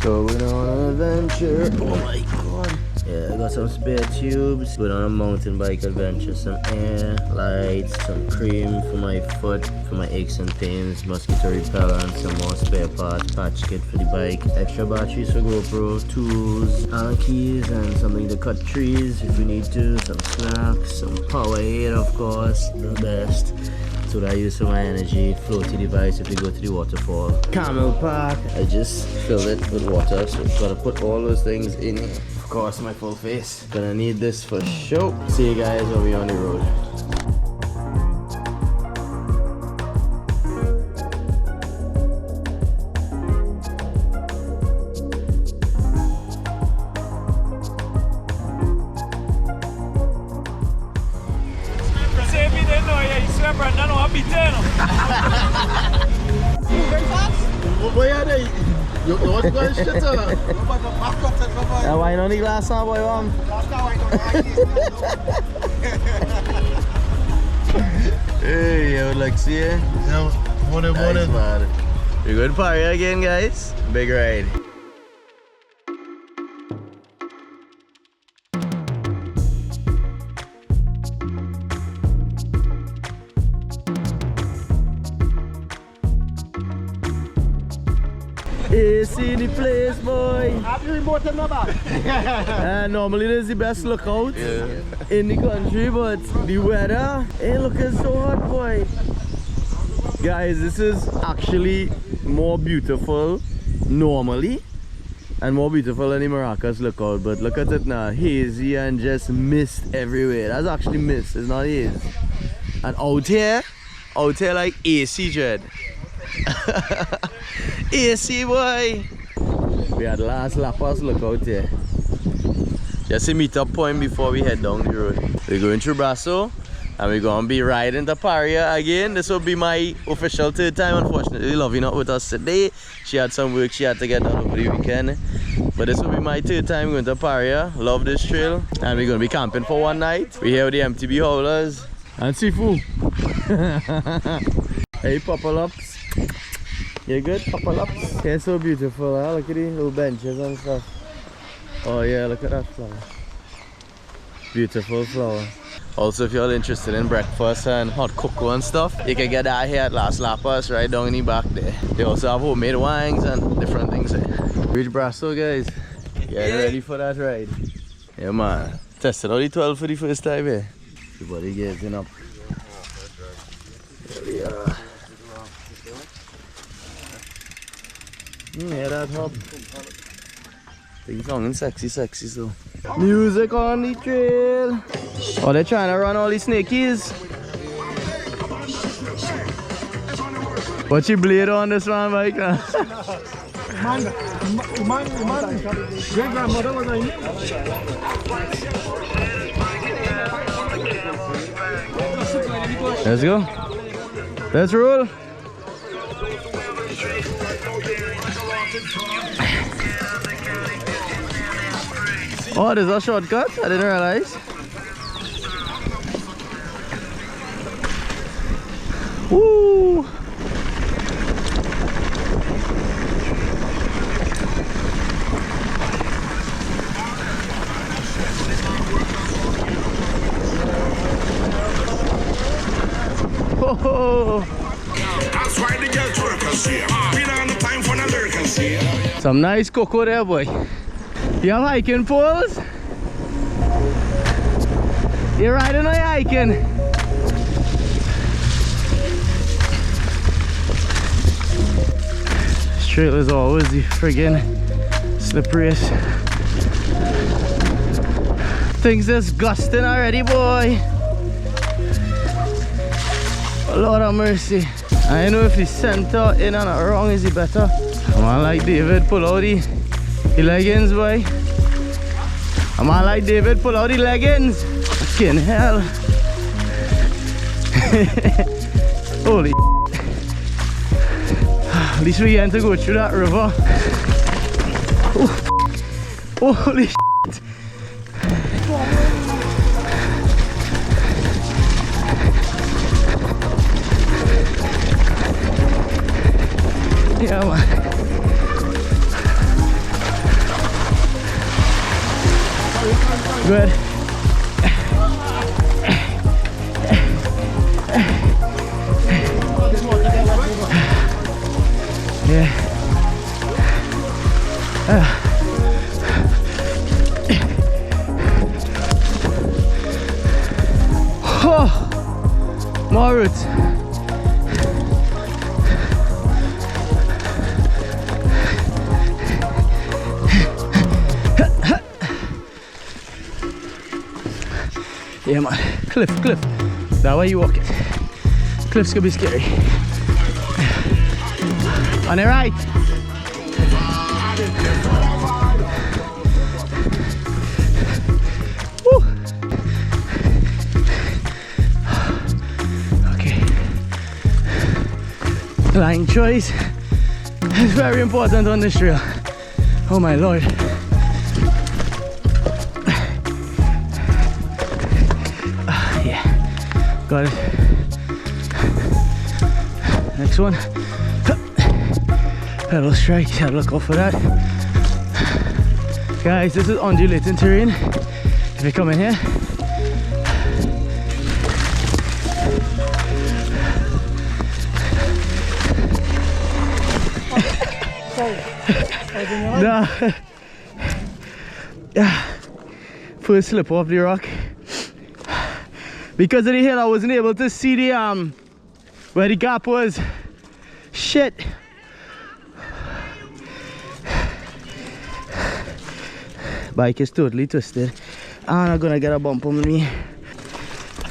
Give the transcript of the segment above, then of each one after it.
Going on an adventure. Oh my god. Yeah, I got some spare tubes. Going on a mountain bike adventure. Some air, lights, some cream for my foot, for my aches and pains, mosquito repellent, some more spare parts, patch kit for the bike, extra batteries for GoPro, tools, keys, and something to cut trees if we need to, some snacks, some power aid, of course, the best. That's what I use for my energy, floaty device if we go to the waterfall. Camel pack, I just filled it with water, so gotta put all those things in here. Of course, my full face. Gonna need this for sure. See you guys when we're on the road. Why not the glass now, boy? Hey, I would like to see you. No, morning. We're going to Paria again, guys. Big ride. See the place, boy. Have you remote in my bag? Normally this is the best lookout in the country, but the weather ain't looking so hot, boy. Guys, this is actually more beautiful normally and more beautiful than the Maracas lookout, but look at it now, hazy and just mist everywhere. That's actually mist, it's not haze. And out here like AC dread. AC, boy. We had last lappers look out here. Just a meet-up point before we head down the road. We're going through Brasso and we're gonna be riding to Paria again. This will be my official third time. Unfortunately, lOVIE not with us today. She had some work she had to get done over the weekend. But this will be my third time going to Paria. Love this trail. And we're gonna be camping for one night. We're here with the MTB Howlerz and Sifu. Hey, Papa-Lops. You good, Papa-Lops? Yeah, so beautiful, huh? Look at these little benches and stuff. Oh yeah, look at that flower. Beautiful flower. Also, if you're interested in breakfast and hot cocoa and stuff, you can get that here at Las Lapas, right down in the back there. They also have homemade wines and different things there. Reach Brasso, guys. Get ready for that ride. Yeah, man. Tested out the 12 for the first time here. Everybody getting up. There we are. Yeah, that hub. Things sounding sexy so. Music on the trail. Oh, they're trying to run all these snakies. What's your blade on this one, Mike? Man, great grandmother was on here. Let's go. Let's roll. Oh, there's a shortcut? I didn't realize. Woo! Oh! That's why the girls work us here. We don't have the time for the lurkers here. Some nice cocoa there, boy. You have hiking poles? You're riding or you hiking? This trail is always the friggin' slipperiest. Things disgusting already, boy. Lord have mercy. I don't know if the center in and wrong is the better. Come on, like David, pull out the leggings, boy. Come on, like David, pull out the leggings. Fucking hell. Holy at least we had to go through that river. Oh, holy shit. Yeah, man. Good. Yeah. Oh, more roots. Yeah, man. Cliff. That way you walk it. Cliff's gonna be scary. On the right. Woo. Okay. Line choice is very important on this trail. Oh my lord. Yeah. Got it. Next one. Pedal strike, gotta look out for that. Guys, this is undulating terrain. If you come in here, nah. Yeah. First slip off the rock. Because of the hill, I wasn't able to see the where the gap was. Shit. Bike is totally twisted and I'm gonna get a bump on me.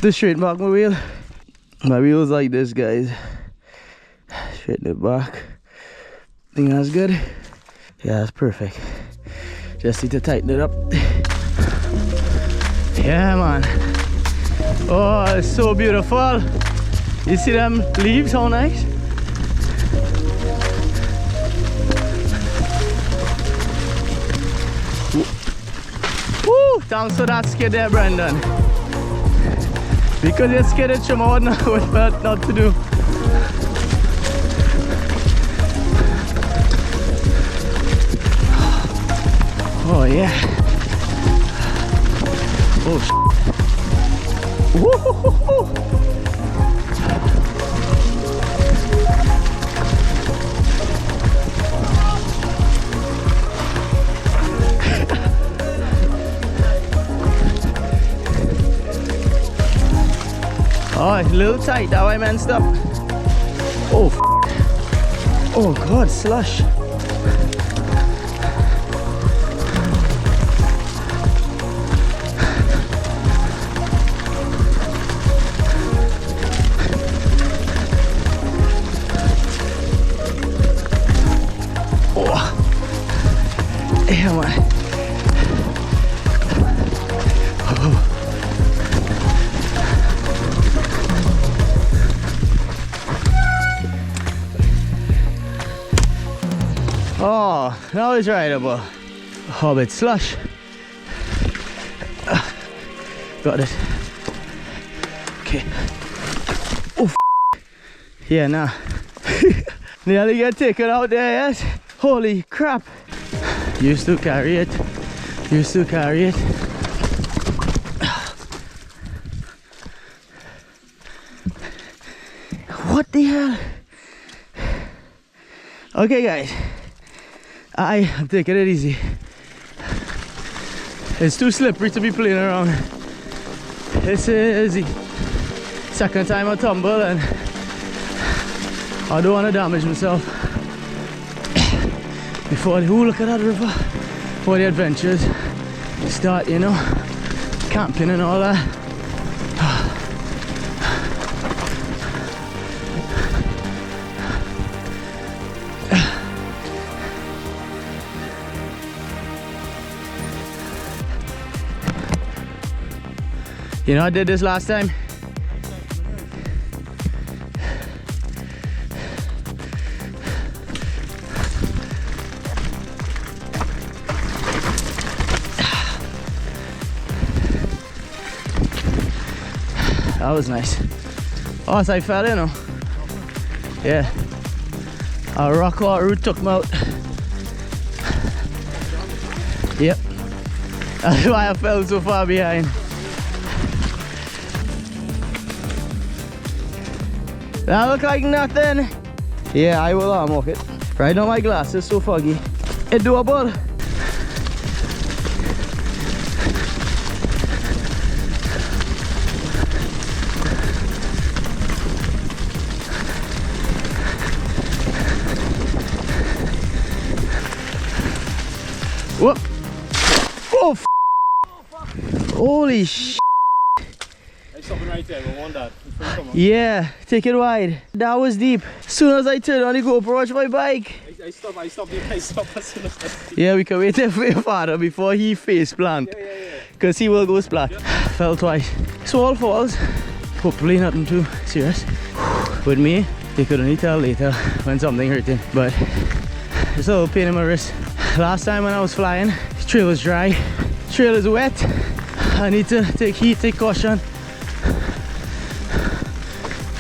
To straighten back my wheel. My wheel's like this, guys. Straighten it back. Think that's good? Yeah, that's perfect. Just need to tighten it up. Yeah, man. Oh, it's so beautiful. You see them leaves, how nice? Woo! Thanks for that skid there, Brendan. Because you're scared at your mouth now, what not to do. Oh yeah. Oh shit. Woo-hoo-hoo-hoo. Oh, it's a little tight, that way man, stop. Oh, oh god, slush. Oh, yeah man. Oh, now it's rideable. Oh, bit slush. Got it. Okay. Oh, yeah, nah. Nearly get taken out there, yes? Holy crap. Used to carry it. Used to carry it. What the hell? Okay, guys. I'm taking it easy. It's too slippery to be playing around. This is the second time I tumble and I don't want to damage myself. Before the, ooh, look at that river. Before the adventures start, you know, camping and all that. You know, I did this last time. That was nice. Oh, so I fell, you know. Yeah. A rock or root took me out. Yep. That's why I fell so far behind. That look like nothing. Yeah, I will walk it. Right now my glass is so foggy. It's doable. Whoop. Oh, holy sh. There's something right there, we want that. Yeah, take it wide. That was deep. As soon as I turned on the GoPro, watch my bike. I stopped as soon as I see. Yeah, we can wait there for your father before he face plant. Yeah. Because he will go splat. Yeah. Fell twice. Small falls. Hopefully nothing too serious. With me, you could only tell later when something hurting. But it's a little pain in my wrist. Last time when I was flying, the trail was dry. The trail is wet. I need to take heat, take caution.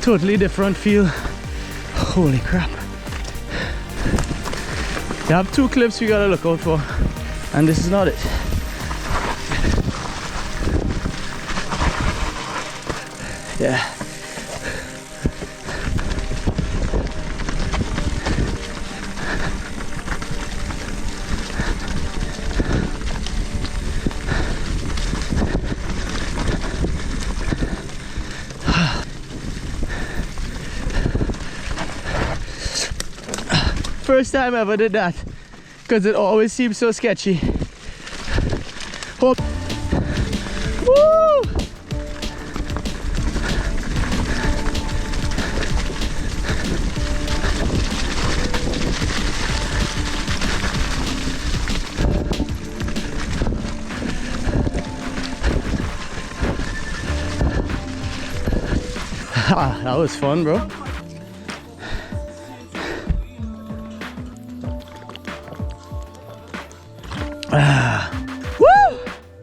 Totally different feel. Holy crap. You have two cliffs you gotta look out for. And this is not it. Yeah. First time I ever did that, because it always seems so sketchy. Hope. Woo! That was fun, bro. Woo!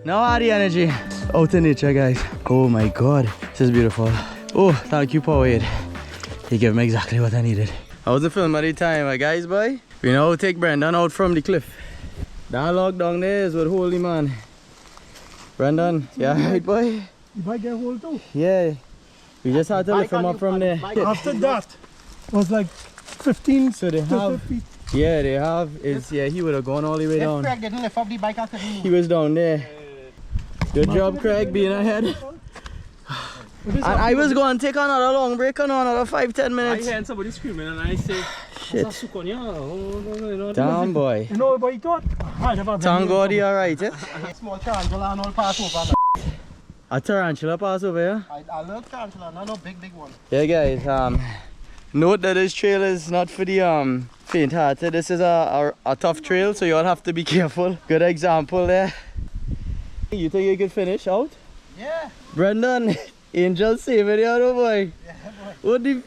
Now all the energy out in nature, guys. Oh my god, this is beautiful. Oh, thank you, Powerade. You gave me exactly what I needed. I was the film at the time, guys, boy. We now take Brendan out from the cliff. That log down there is what holy man. Brendan, yeah, right, boy? You might get hold too. Yeah. We just had to lift him up from there. After that was like 15 So they to have, 50. yeah, they have. It's, yeah, he would have gone all the way down. Craig didn't lift up the bike after He was down there. Good job, Craig, being ahead. And I was going to take another long break on another 5-10 minutes. I heard somebody screaming and I say, Shit. Damn, boy. You know what you thought? I never Thank God you're alright, eh? Small tarantula and all pass over. A tarantula pass over here? I love tarantula, no big one. Yeah, guys, note that this trail is not for the faint-hearted. This is a tough trail, so you all have to be careful. Good example there. You think you could finish out? Yeah. Brendan, Angel saving you, oh boy. Yeah, boy. What the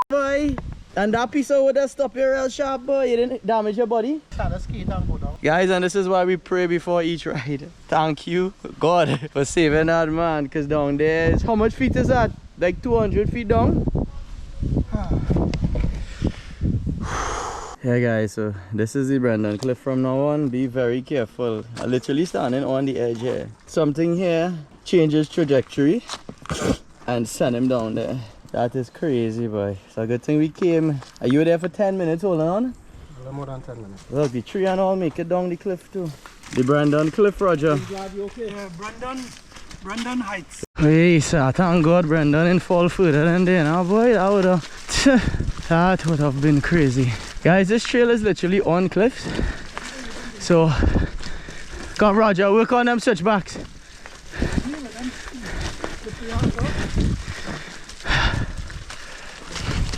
boy? And that piece of wood that stop you real sharp, boy. You didn't damage your body? Start a skate and go down. Guys, and this is why we pray before each ride. Thank you, God, for saving that man. Because down there is, how much feet is that? Like 200 feet down? Yeah, guys, so this is the Brendan Cliff from now on. Be very careful. I'm literally standing on the edge here. Something here changes trajectory and send him down there. That is crazy, boy. So good thing we came. Are you there for 10 minutes holding on? A little more than 10 minutes. Well, the tree and all make it down the cliff too. The Brendan Cliff, Roger. I'm glad you're okay. Brendan Heights. Hey, so thank God Brendan didn't fall further than there now, boy. That would have been crazy. Guys, this trail is literally on cliffs. So, come Roger, work on them switchbacks.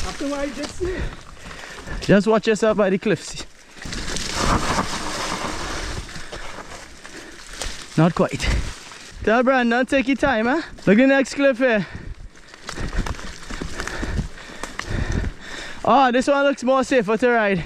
After what I just see. Just watch yourself by the cliffs. Not quite. Tell Brandon, take your time, huh? Look at the next cliff here. Oh, this one looks more safer to ride.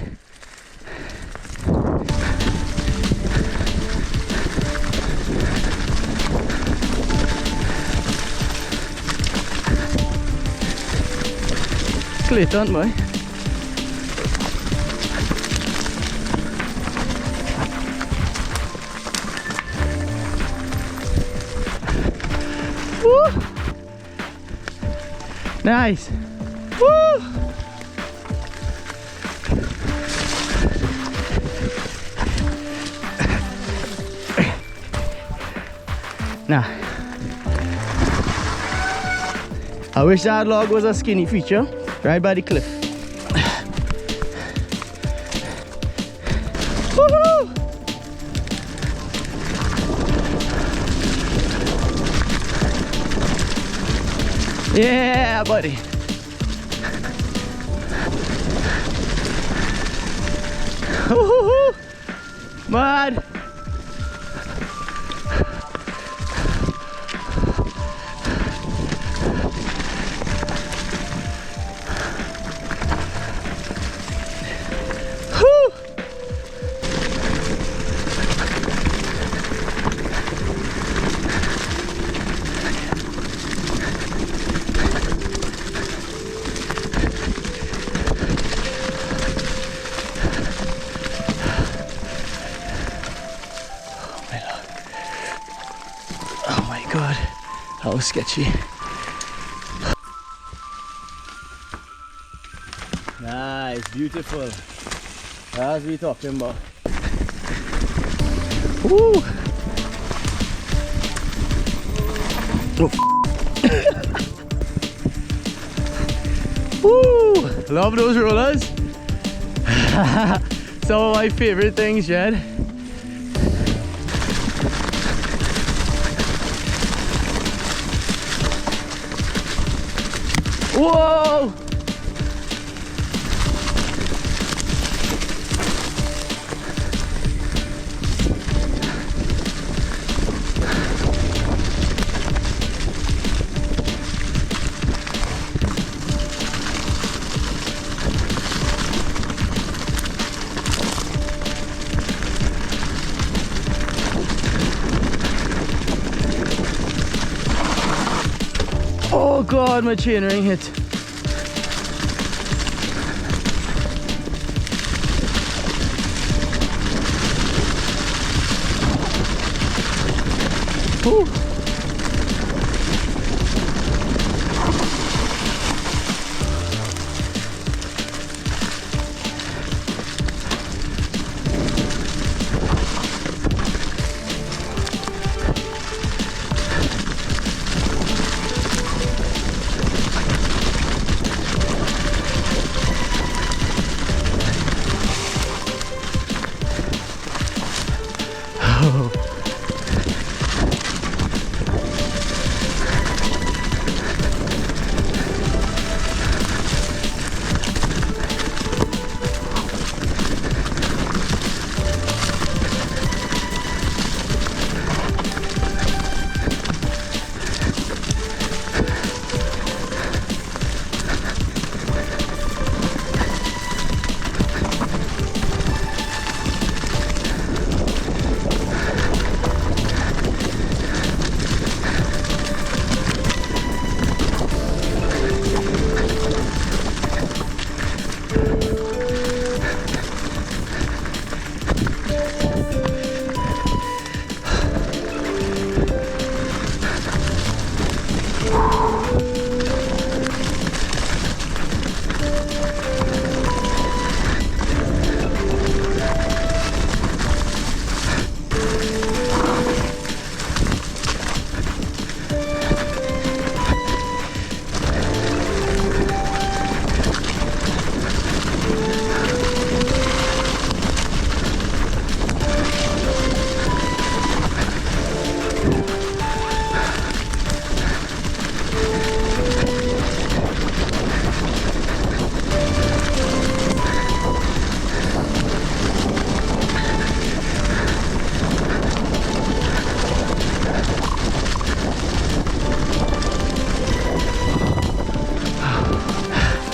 Clayton, boy. Nice. Woo! Nah. I wish that log was a skinny feature right by the cliff. Woohoo! Yeah, buddy. Woohoo! Mud. God, that was sketchy. Nice, beautiful. That's what we're talking about. Woo! Oh. Woo! Love those rollers. Some of my favorite things, Jed. Whoa! Oh God, my chain ring hit. Ooh.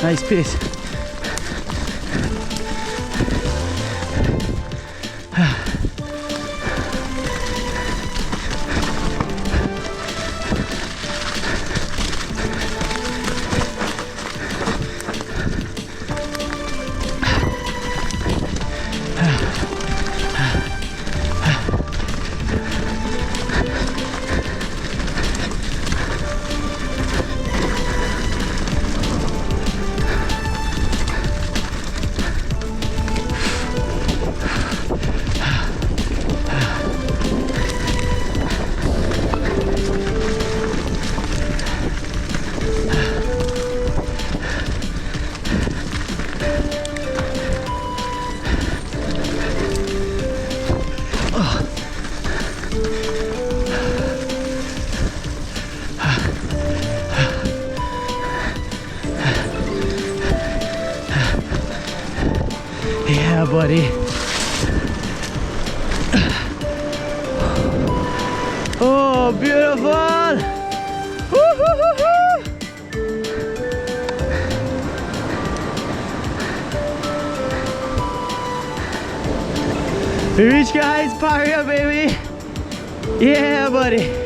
Nice piece. Yeah, buddy. Oh, beautiful! Woo-hoo-hoo-hoo! We reached, guys, Paria, baby. Yeah, buddy.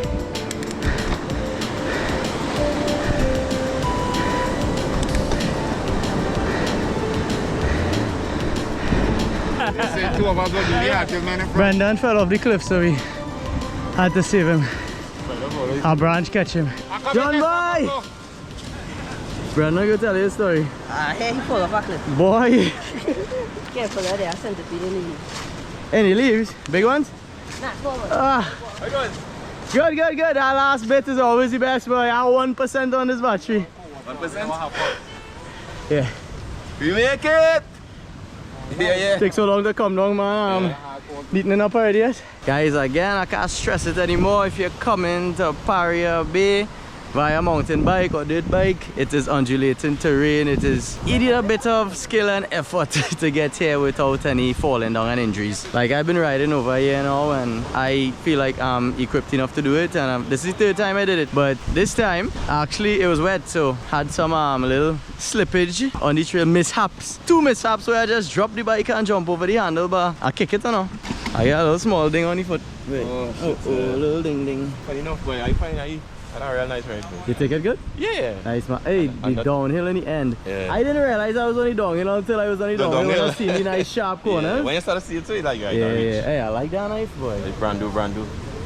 Brendan fell off the cliff, so we had to save him. Our branch catch him. John boy! Brendan, go tell you a story. Hey, he fall off a cliff. Boy! Careful there, centipede in the leaves. Any leaves? Big ones? Nah, forward. Good, good, good. Our last bit is always the best, boy. I have 1% on this battery. 1%? Yeah. We make it! Yeah. Takes so long to come down, man. Neatening up already yet? Guys, again, I can't stress it anymore. If you're coming to Paria Bay via mountain bike or dirt bike, it is undulating terrain. It needed a bit of skill and effort to get here without any falling down and injuries. Like, I've been riding over here now and I feel like I'm equipped enough to do it, and this is the third time I did it. But this time, actually, it was wet, so had some little slippage on the trail. Mishaps. 2 mishaps where I just drop the bike and jump over the handlebar. I kick it or no? I got a little small ding on the foot. Wait. Oh, little ding ding. Funny enough, boy, I find I had a real nice ride. You take it good? Yeah. Nice, man. Hey, the downhill in the end. Yeah. I didn't realize I was on the downhill until I was on the downhill when I seen the nice sharp corners. When you start to see it, so you like, right? Yeah. Hey, I like that knife, boy. Like brand new.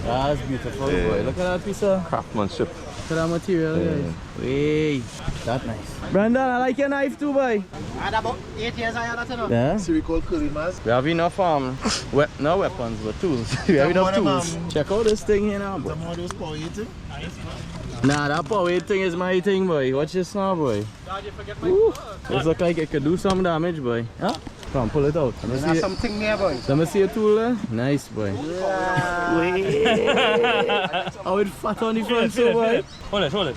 That's beautiful, Yeah. boy. Look at that piece of Craftsmanship. Look at that material, guys. Wait, that nice. Brandon, I like your knife too, boy. I had about 8 years I had that, you know. Yeah? So we call curry mask. We have enough not weapons, but tools. We have enough tools. Check out this thing here now, boy. Some of those power eating. Nah, that power weight thing is my thing, boy. Watch this now, boy. Ooh, this look like it could do some damage, boy. Huh? Come on, pull it out. Let me see There's it. something there, boy. Let me see a tool there. Nice, boy. Oh, it's fat on the front, so, boy. Hold it.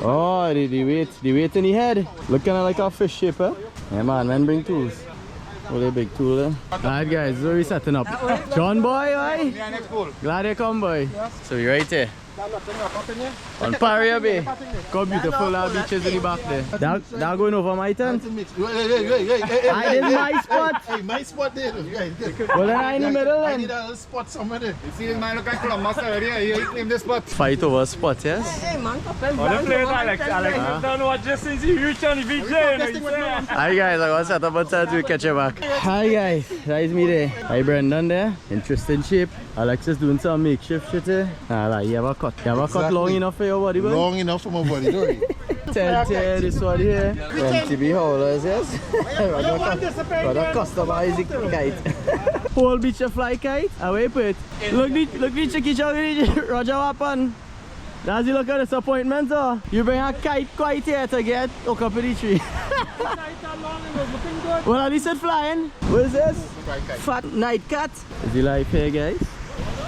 Oh, the weight in the head. Looking like a fish shape, eh? Yeah, man bring tools. Oh, they big tool there. Alright, guys, so we're setting up. John boy, aye? Glad you come, boy. So we're right here. On Paria Bay. How beautiful that beaches in the back there. That going over my tent? I did my spot. Hey, my spot there. Well, then I in the middle I then. need a little spot somewhere there. You see this man look like Columbus already? He claimed this spot. Fight over spot, yes? Hey, man, come on. What the place Alex don't know what just since you reach on the VJ. Hi guys, I got set up a tent, we'll catch you back. Hi guys, that is me there. Hi Brendan there, interesting shape. Alex is doing some makeshift shit here. Like, you have a cut. You have a cut long enough for your body, boy? Long enough for my body, don't you? Tent here, this one here. MTB Howlerz, yes? Rather customize the kite. Whole beach a fly kite? Away put it. Look the chicky chuggy Roger Wapan. Does he look at disappointment, or? You bring a kite quite here to get hooked up in the tree. Well, at least it's flying. What is this? Fat night cat. Is the life here, guys?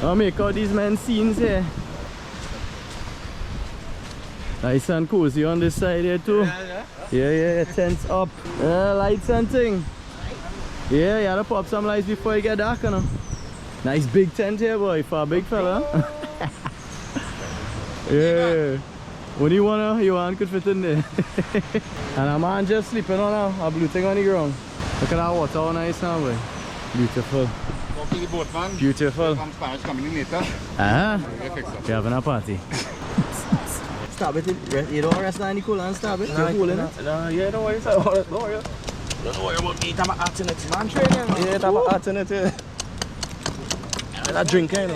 I'll make out these men's scenes here. Nice and cozy on this side here too. Yeah, tents up. Lights and thing. Yeah, you gotta pop some lights before it get dark, you know. Nice big tent here, boy, for a big fella. Yeah. Only one could fit in there. And a man just sleeping on a blue thing on the ground. Look at that water, how nice now, boy. Beautiful. The boat, man. Beautiful. Some Spanish coming in later. We're having a party. Stab it. You don't rest down the cooler and stab it. You're holding it. Yeah, don't worry. Don't worry about me. I'm art in it, man. Yeah, I'm art in it. That drinker, you know.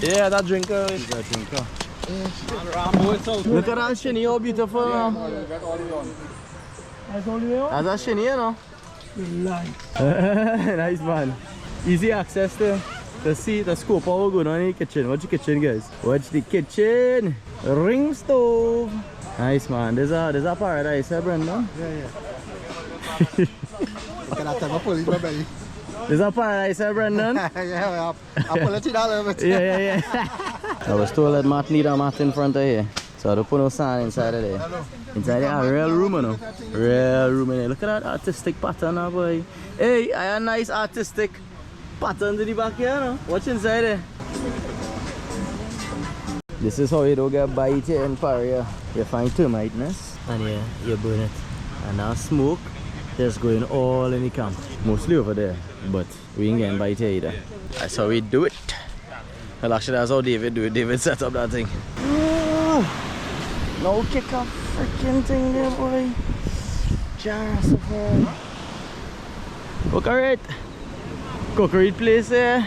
Yeah, that drinker. He's a drinker. Look at that shinny, how beautiful. That's a shinny, you know. Nice, man. Easy access to see the scope of what's going on in the kitchen. Watch the kitchen, guys. Watch the kitchen. Ring stove. Nice, man. There's a paradise, eh, Brendan? Look at that time, I pull it in my belly. There's a paradise, eh, Brendan? Yeah, I'll pull it in all of it. Yeah. I was told that Matt need a mat in front of here. So I don't put no sand inside of there. Inside there, a real room, you know. Real room in there. Look at that artistic pattern, now, boy. Hey, I have a nice artistic pattern to the back here, you know. Watch inside there. This is how you don't get bite here in Paria. You find termite nest and you burn it. And now smoke just going all in the camp. Mostly over there, but we ain't getting bite here either. That's how we do it. Well, actually, that's how David do it. David set up that thing. No kick off freaking thing there, boy. Just Cookery place there.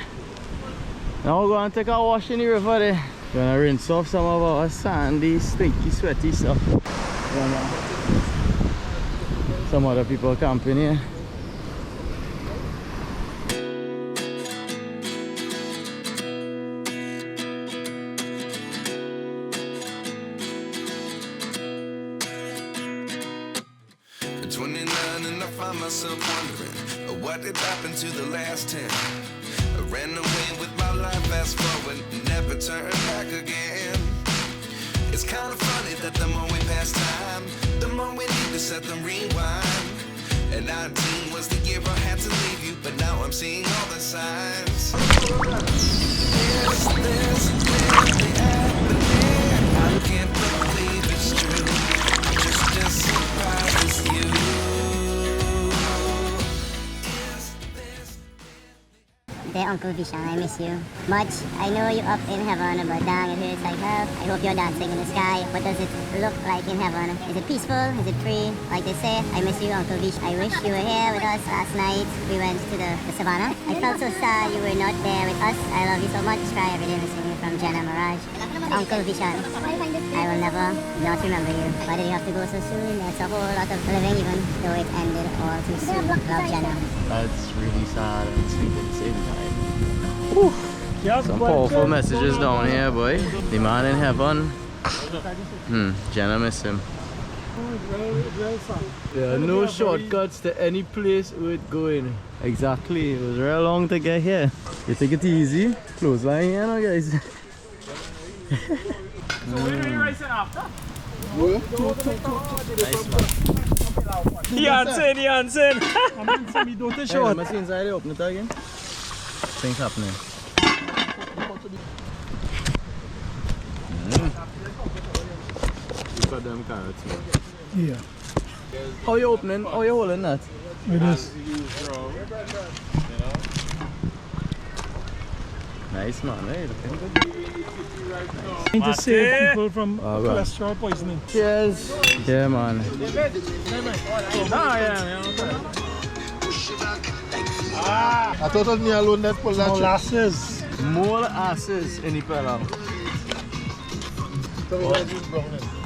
Now we're going to take a wash in the river there. We're going to rinse off some of our sandy, stinky, sweaty stuff. Some other people camping here. At 29 and I find myself wondering what did happen to the last 10. I ran away with my life, fast forward, never turn back again. It's kind of funny that the more we pass time, the more we need to set them rewind. And 19 was the year I had to leave you, but now I'm seeing all the signs. Is this really happening? I can't believe it's true. Just as surprised as you. Dear Uncle Vishan, I miss you much. I know you're up in heaven, but dang, it hurts like hell. I hope you're dancing in the sky. What does it look like in heaven? Is it peaceful? Is it free? Like they say, I miss you, Uncle Vish. I wish you were here with us last night. We went to the savannah. I felt so sad you were not there with us. I love you so much. Cry every day missing you from Jenna Mirage. Uncle Vishan, I will never not remember you. Why did you have to go so soon? That's a whole lot of living, even though it ended all too soon. Love, Jenna. That's really sad and sweet at the same time. Whew. Some powerful messages down here, boy. The man in heaven. Jenna miss him. Yeah, no shortcuts to any place we're going. Exactly. It was real long to get here. You take it easy. Clothesline here now, guys. Jansen! Hey, let me see inside. Open it again. Things happening. Look at them carrots, man. Yeah. How you opening? How you holding that? It is. Nice, man. Hey, looking good. Trying to save people from cholesterol poisoning. Cheers. Yeah, man. I thought it was me alone that pulled that Molasses. More asses in the pelham.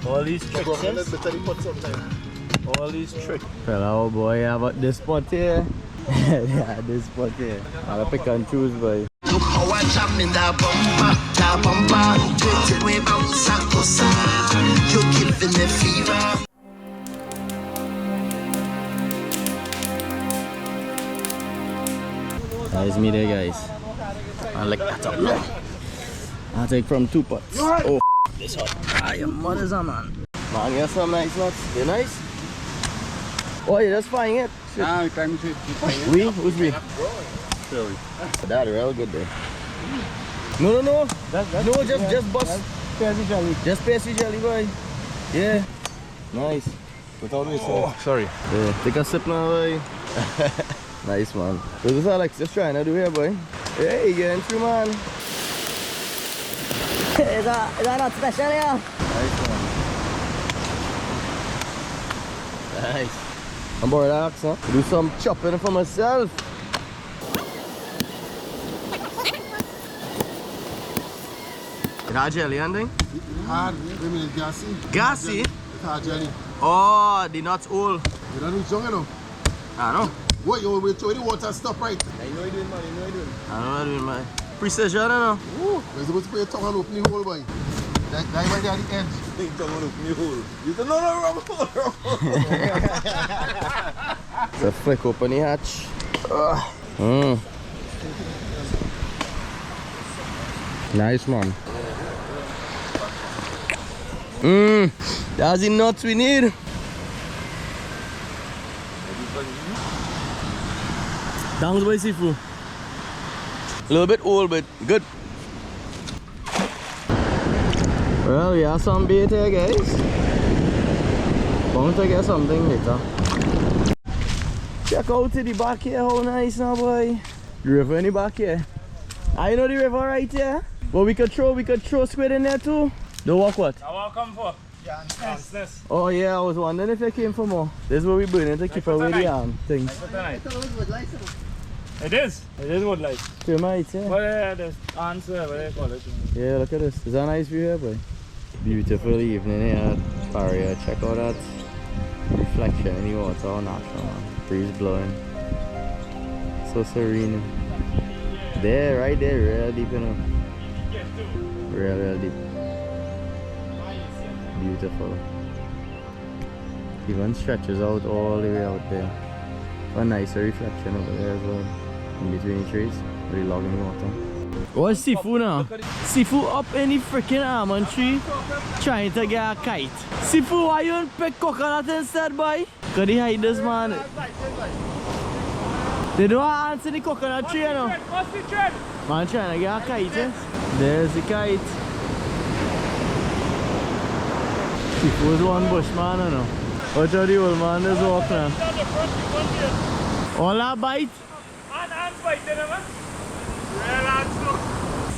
All these tricks. All these tricks. Fella, oh boy, how about this spot here? Yeah, this spot here. I'll pick and choose, boy. Look how I jam in that bumper. Get it way bounce and go sad. You're giving me fever. That is me there, guys. I like that up now. I'll take from 2 pots. Oh, this hot. Ah, your mother's a man. Man, you have some nice nuts. They're nice. Oh, you're just frying it? Ah, we trying to We? Who's we? Really? That real good there. No. No, just bust. Peasy jelly. Just pasty jelly, boy. Yeah. Nice. Without me, Oh, sorry. Yeah, take a sip now, boy. Nice, man. This is Alex just trying to do here, boy. Hey, getting through, man. Is that not special, yeah? Nice, man. Nice. I'm bored of axe, huh? Do some chopping for myself. It had jelly and thing? Hard, women is gassy. Gassy? It hard jelly. Oh, the nuts all. You don't know young enough. I know. What, you will throw the water stop right? I know what I'm doing, man. Precision, you know? Ooh, you're supposed to put your tongue and open the hole, boy. That right there at the edge. Think tongue on open the hole. You don't know, So flick open the hatch. Nice, man. That's the nuts we need. Thanks by Sifu. A little bit old, but good. Well, we have some bait here, guys. Bound to get something later. Check out to the back here, how nice now, boy. The river in the back here. I know the river right here. But we could throw squid in there too. Don't walk what? I want to come for. Jan's. Oh yeah, I was wondering if you came for more. This is what we burning to keep away the things. It is wood light. Termites, yeah. Well, there's answer, what they call it. Yeah, look at this. Is that a nice view here, boy? Beautiful evening here at Paria. Check out that reflection in the water, all natural, man. Breeze blowing. So serene. There, right there, real deep, you know. Real deep. Beautiful. Even stretches out all the way out there. A nicer reflection over there as well. In between the trees. Really logging the water. What's Sifu now? Sifu up in the freaking almond tree trying to get a kite. Sifu, why you don't pick coconut instead, boy? Cause they hide this, man. They don't answer the coconut tree, you know. Man trying to get a kite, eh? There's the kite. Sifu is one bushman, you know. Watch how the old man is walking now. All that bite? And bite, man.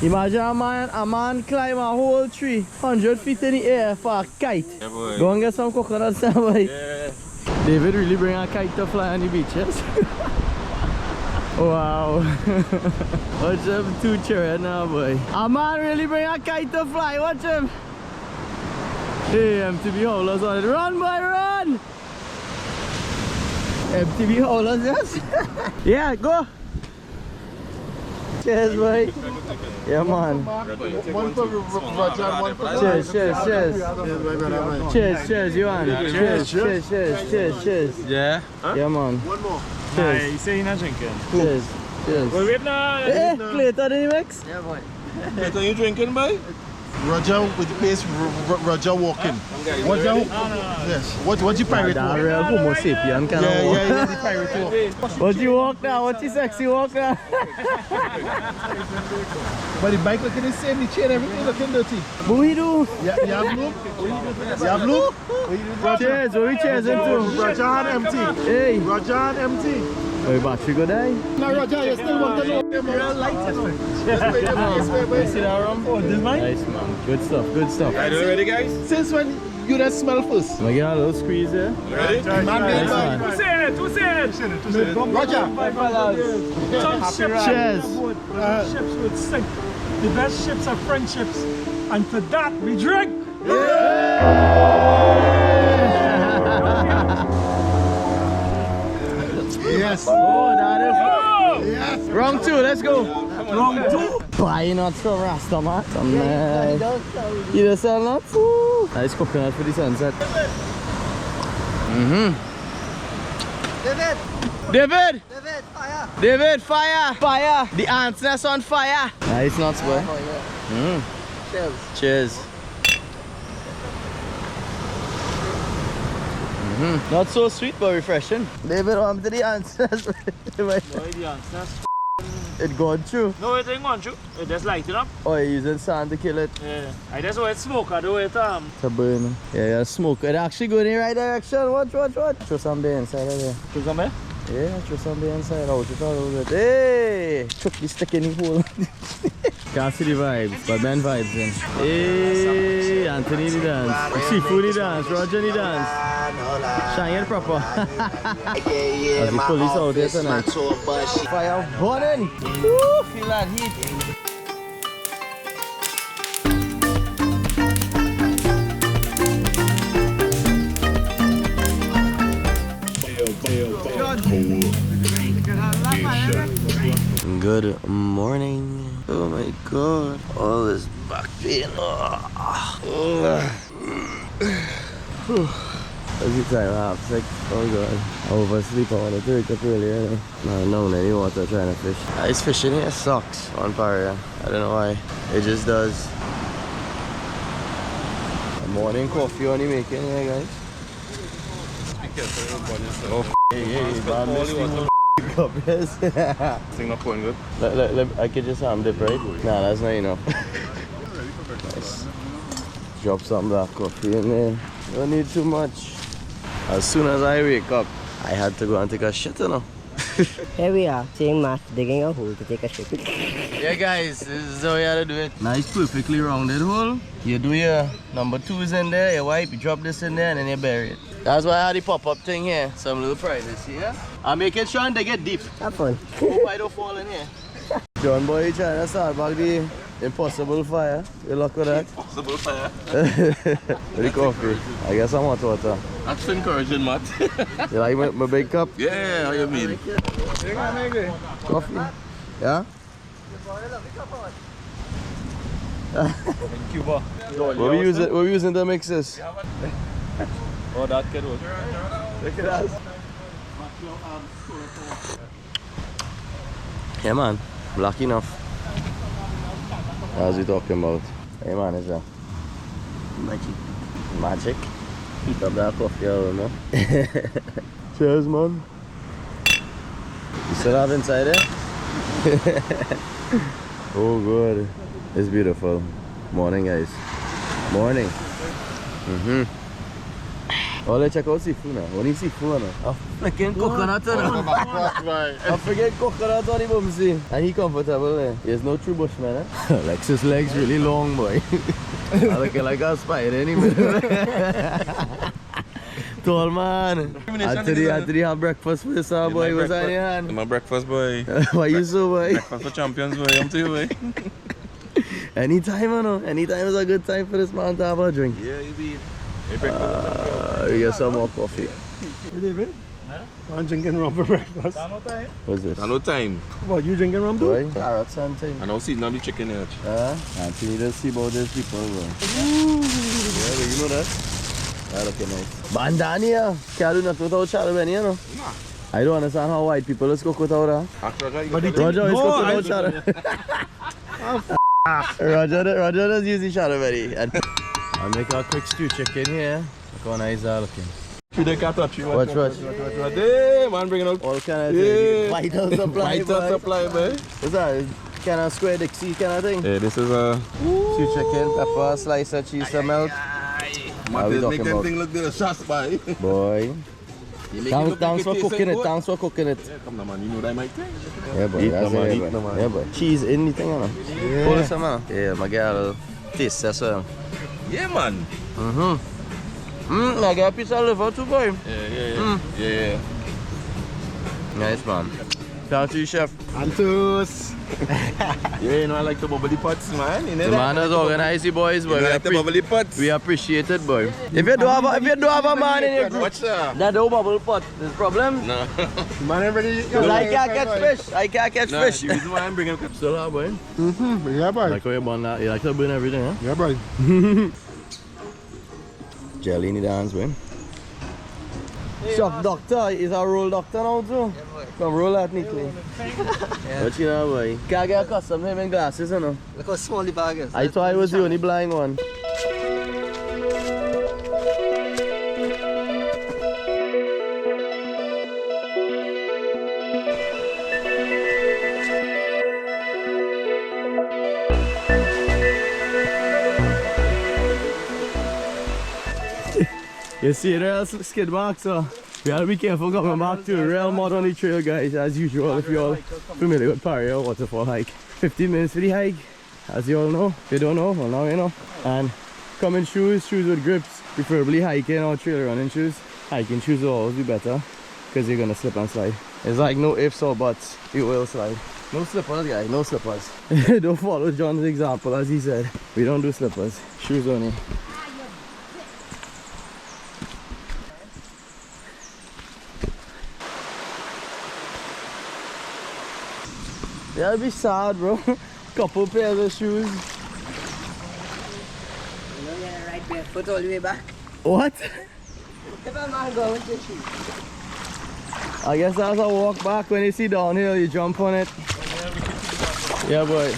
Imagine a man climb a whole tree 100 feet in the air for a kite. Yeah, boy. Go and get some coconuts there, boy. Yeah. David really bring a kite to fly on the beaches. Wow. Watch him too cheery now, boy. A man really bring a kite to fly, watch him. Hey, MTV Howlerz on it. Run, boy, run! MTV Howlerz, yes? Yeah, go! Cheers, boy. Yeah, man. One for Roger, one for Cheers. Cheers, you want? Cheers. Yeah? Huh? Yeah, man. One more. Cheers. You say you're not drinking? Cheers. Well, wait now. Hey, Clayton in the mix? Yeah, boy. Are you drinking, boy? Roger with the pace, Roger walking. Roger, yes. What you pirate That walk? real homo sapien kind of walk. Yeah, the pirate walk. What you walk now? What you sexy walk now? But the bike looking the same, the chain, everything looking dirty. What we do? Yeah, you have blue? You have blue? Cheers, what we cheersing to? Roger and empty. Hey, Roger and empty. oh, battery go die? Now Roger, you still want to know real light. You see that rum? Oh, this mine? Nice, man. Good stuff. Are you ready, guys? Since when you that smell first? I get a little squeeze there. Ready? Nice, man. Who's saying it? Roger. Cheers. Ships would sink. The best ships are friendships, and to that we drink. Yes. Oh, that is. Yes. Round 2, let's go. Round 2. Buy nuts from Rasta, man. Some nice. You just sell nuts? Woo. Nice coconut for the sunset. David, fire. The ants nest on fire. Nice nuts, boy. Cheers. Not so sweet but refreshing. David, to the ants nest. It gone through. No, it ain't gone through. It just light it up. Oh, you're using sand to kill it. Yeah. I just want smoke. I do it To burn. Yeah, smoke. It actually going in the right direction. Watch. Throw some beer inside of there. Throw some beer? Yeah, throw some beer inside. Out it all over it. Hey! Chuck the stick in the hole. Can't see the vibes, but man vibes then. Hey, Anthony the dance. Sifu the dance. Roger the dance. Shine it proper. As the police out there tonight. Fire burning. Woo, feel that heat. Good morning. Oh my god. All this back pain. As you time, half sick. Oh god. I oversleep. I wanted to wake up earlier. No, any water trying to fish. Ice fishing here sucks on Paria. I don't know why. It just does. Morning coffee only making here, guys. Be careful about yourself. Oh, hey, man, missing cup, yes. Thing not going good. I could just ham dip, right? Nah, that's not enough. Nice. Drop some black coffee in there. Don't need too much. As soon as I wake up, I had to go and take a shit, you know. Here we are, seeing Matt digging a hole to take a shit. Yeah, guys, this is how you have to do it. Nice, perfectly rounded hole. You do your number 2s in there, you wipe, you drop this in there, and then you bury it. That's why I had the pop-up thing here. Some little prizes here. I'm making sure they get deep. Have fun. Hope I don't fall in here. John boy trying to start back the impossible fire. Good luck with that. Impossible fire. With the coffee. I guess I'm hot water. That's encouraging, Matt. You like my big cup? Yeah, how you mean? Coffee? Yeah? In Cuba. What we using to mix this? Oh, that kid was. Look at us. Yeah, man. Black enough. How's he talking about? Hey, man, is that? Magic. Magic? Heat up that coffee, I don't know. Cheers, man. You still have inside there? Oh, good. It's beautiful. Morning, guys. Morning. Oh, let's check out seafood now. Only seafood now. I freaking coconut now. I forget coconut on the bumsy. And he comfortable there. There's no true bushman, eh? Lexus legs really long, boy. I looking like a spider anyway. Tall man. After they have breakfast for this boy. What's on your hand? My breakfast, boy. Why you so, boy? Breakfast for champions, boy. I'm to you, boy. Anytime, I know. Anytime is a good time for this man to have a drink. Yeah, you be. We get some more coffee. Hey, David? I'm drinking rum for breakfast. What's this? No time. What, you drinking rum too? Boy, carrots and things. I don't see none of the chicken here. And you need to see about these people, bro. Yeah, but you know that? That looking nice. Bandania! Can't do nothing without Charlemagne, you know? Nah. I don't understand how white people is cook without that. Roger is cook without Charlemagne. Roger is using Charlemagne. I'll make a quick stew chicken here. Look how nice that looking. They can't touch you. Watch. Hey, man, bringing out All kind of things. Vital supply, vital boy. supply, boy. What's that? Kind of square Dixie kind of thing? Yeah, this is a Stew chicken, pepper, slice of cheese to melt. What we talking about? thing look delicious, boy. Boy. Thanks for cooking it. Thanks for cooking it. Yeah, come on, man. You know that, Mike? Yeah, boy. Eat That's no, man, it, eat boy. no, man. Yeah, boy. Cheese in the thing, you know? Yeah. Pull some, man. Yeah, my girl taste that's well. Yeah, man. I got a piece of liver too, boy. Yeah. Nice, man. Thank you, chef. Antus. Yeah, you know I like the bubbly pots, man. You know The man has organized the boys, boy. You like the bubbly pots? We appreciate it, boy. If you do have a man in your group Watch that. that don't bubble pot, there's problem. No. Man, everybody. Because I can't catch fish. I can't catch No, fish. the reason why I'm bringing Still have, boy. Yeah, boy. Like how you burn that. You like to burn everything, huh? Yeah, boy. Jelly in the hands, boy. Shock doctor is a roll doctor now too. Come roll that neatly. But you know, boy, can't get accustomed to him in glasses, you know. Look how small the bag is. I thought I was the only blind one. You see the skid mark, so we gotta be careful coming back to real mud on the trail, guys, as usual. If you're all familiar with Paria Waterfall hike, 15 minutes for the hike, as you all know. If you don't know, well now you know. And come in shoes with grips, preferably hiking or trail running shoes. Hiking shoes will always be better because you're gonna slip and slide. It's like no ifs or buts, you will slide. No slippers, guys, no slippers. Don't follow John's example, as he said. We don't do slippers, shoes only. That'd be sad, bro. Couple pairs of shoes. You know you're gonna ride barefoot all the way back. What? If a man go with your shoes. I guess that's a walk back. When you see downhill, you jump on it. Yeah, boy.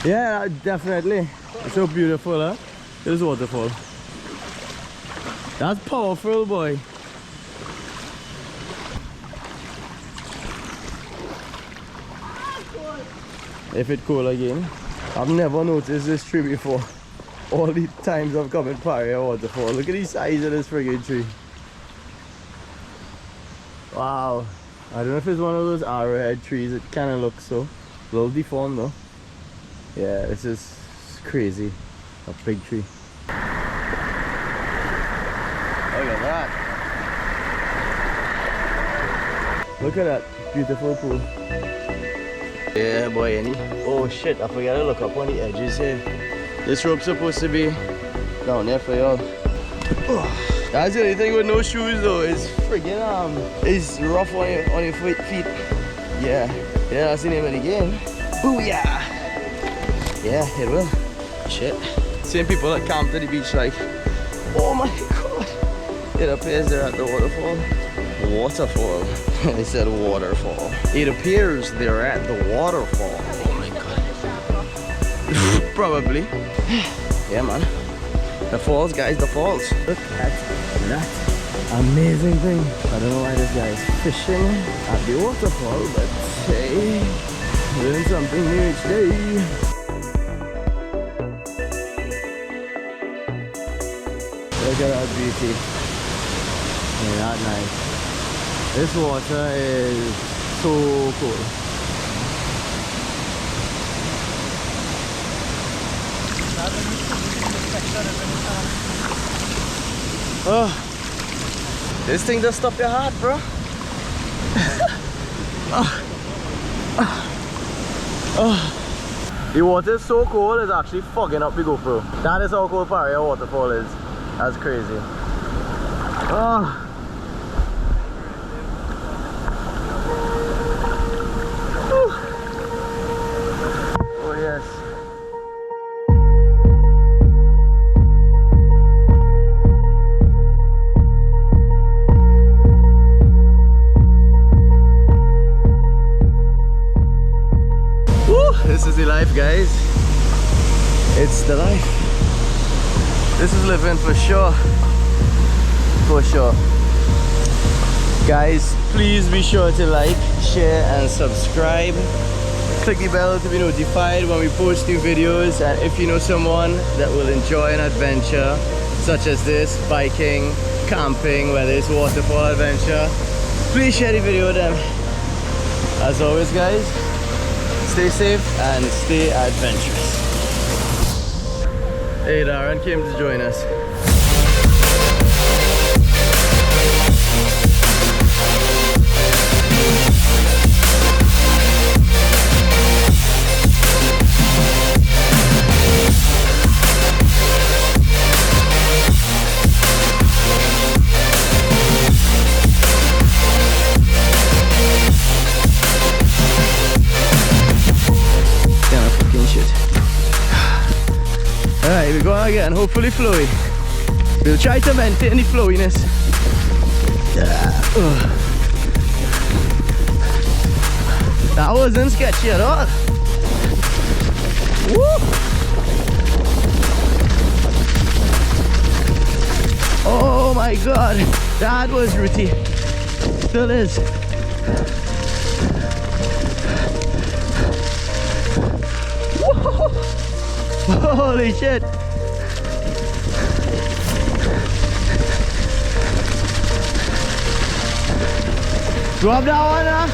Yeah, definitely. So It's so beautiful, huh? This waterfall. That's powerful, boy. If it cool again. I've never noticed this tree before. All the times I've come in Paria Waterfall. Look at the size of this friggin' tree. Wow. I don't know if it's one of those arrowhead trees. It kind of looks so. A little deformed though. Yeah, this is crazy. A big tree. Look at that. Look at that beautiful pool. Yeah, boy, any. Oh shit, I forgot to look up on the edges here. This rope's supposed to be down there for y'all. That's the only thing with no shoes though. It's friggin' it's rough on your feet. Yeah, that's the name of the game. Booyah! Yeah, it will. Shit. Same people that camp to the beach like, oh my god. It appears they're at the waterfall. Waterfall. They said waterfall. It appears they're at the waterfall. Oh my god. Probably. Yeah, man. The falls, guys, the falls. Look at that amazing thing. I don't know why this guy is fishing at the waterfall, but hey, learn something new each day. Look at that beauty. Ain't that nice? This water is so cool. Oh, this thing does stop your heart, bro. The water is so cold, it's actually fogging up the GoPro. That is how cold Paria Waterfall is. That's crazy. Oh. Oh yes. This is the life, guys. It's the life. This is living for sure. For sure. Guys, please be sure to like, share and subscribe. Click the bell to be notified when we post new videos, and if you know someone that will enjoy an adventure such as this, biking, camping, whether it's waterfall adventure, please share the video with them. As always, guys, stay safe and stay adventurous. Hey, Darren came to join us. Alright, we're going again, hopefully flowy. We'll try to maintain the flowiness. That wasn't sketchy at all. Woo! Oh my god, that was rooty. Still is. Holy shit! Drop that one, huh?